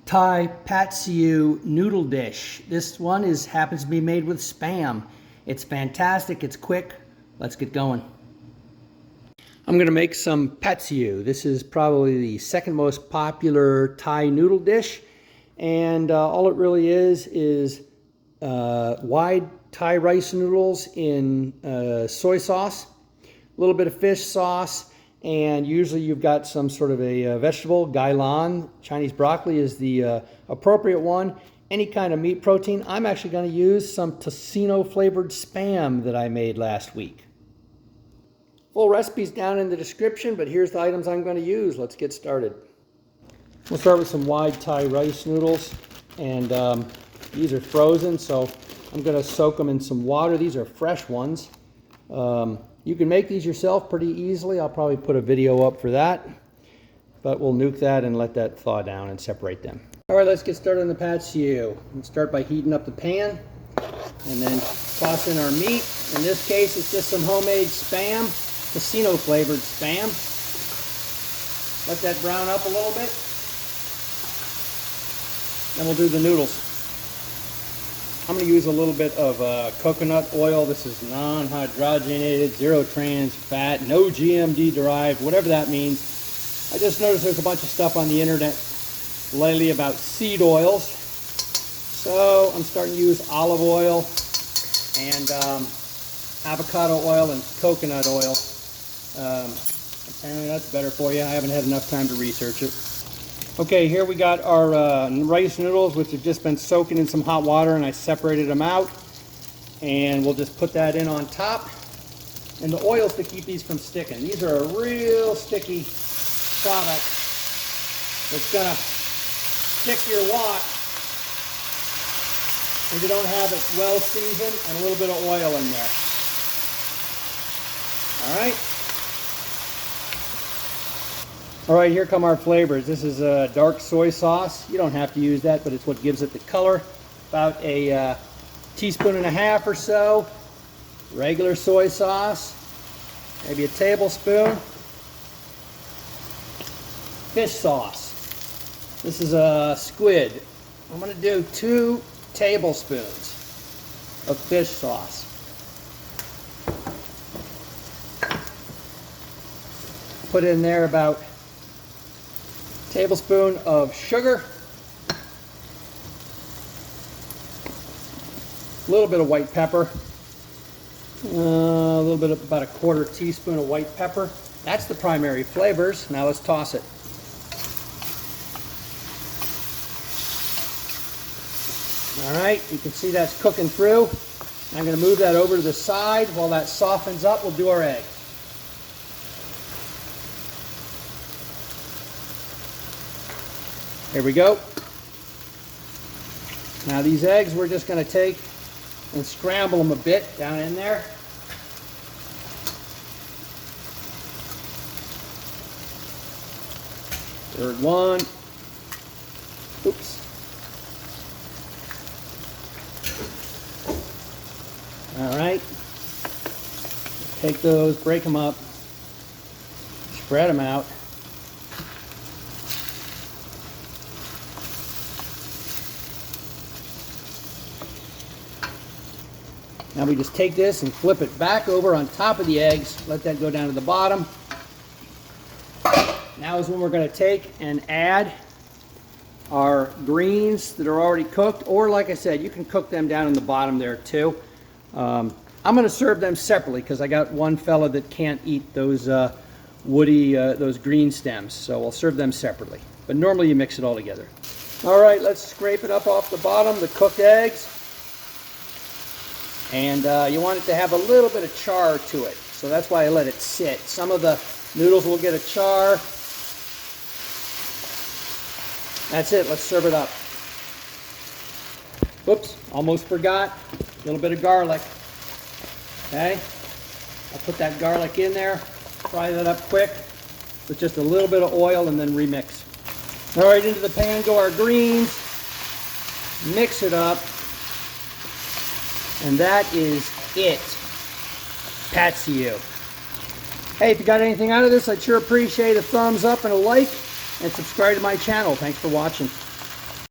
Thai pad siu noodle dish. This one happens to be made with Spam. It's fantastic, it's quick. Let's get going. I'm going to make some pad siu. This is probably the second most popular Thai noodle dish. And all it really is wide Thai rice noodles in soy sauce, a little bit of fish sauce, and usually you've got some sort of a vegetable. Gailan, Chinese broccoli is the appropriate one. Any kind of meat protein. I'm actually going to use some tocino flavored Spam that I made last week. Full recipe's down in the description, but here's the items I'm going to use. Let's get started. We'll start with some wide Thai rice noodles, and these are frozen, so I'm going to soak them in some water. These are fresh ones. You can make these yourself pretty easily. I'll probably put a video up for that, but we'll nuke that and let that thaw down and separate them. All right, let's get started on the pad siu. We'll start by heating up the pan and then toss in our meat. In this case, it's just some homemade Spam, tocino flavored Spam. Let that brown up a little bit. Then we'll do the noodles. I'm going to use a little bit of coconut oil. This is non-hydrogenated, zero trans fat, no GMD derived, whatever that means. I just noticed there's a bunch of stuff on the internet lately about seed oils. So I'm starting to use olive oil and avocado oil and coconut oil. Apparently that's better for you. I haven't had enough time to research it. Okay, here we got our rice noodles, which have just been soaking in some hot water, and I separated them out. And we'll just put that in on top. And the oils to keep these from sticking. These are a real sticky product that's gonna stick your wok if you don't have it well seasoned and a little bit of oil in there. All right. All right, here come our flavors. This is a dark soy sauce. You don't have to use that, but it's what gives it the color. About a teaspoon and a half or so. Regular soy sauce, maybe a tablespoon. Fish sauce. This is a squid. I'm going to do 2 tablespoons of fish sauce. Put in there about tablespoon of sugar, a little bit of white pepper, a little bit of about a 1/4 teaspoon of white pepper. That's the primary flavors. Now let's toss it. All right, you can see that's cooking through. I'm going to move that over to the side. While that softens up, we'll do our egg. Here we go. Now these eggs we're just going to take and scramble them a bit down in there. Third one. Oops. All right. Take those, break them up, spread them out. Now we just take this and flip it back over on top of the eggs. Let that go down to the bottom. Now is when we're going to take and add our greens that are already cooked. Or like I said, you can cook them down in the bottom there too. I'm going to serve them separately because I got one fella that can't eat those woody, those green stems. So I'll serve them separately. But normally you mix it all together. All right, let's scrape it up off the bottom, the cooked eggs. And you want it to have a little bit of char to it. So that's why I let it sit. Some of the noodles will get a char. That's it. Let's serve it up. Oops, almost forgot. A little bit of garlic. Okay. I'll put that garlic in there. Fry that up quick with just a little bit of oil and then remix. All right, into the pan go our greens. Mix it up. And that is it. Pad siu. Hey, if you got anything out of this, I'd sure appreciate a thumbs up and a like, and subscribe to my channel. Thanks for watching.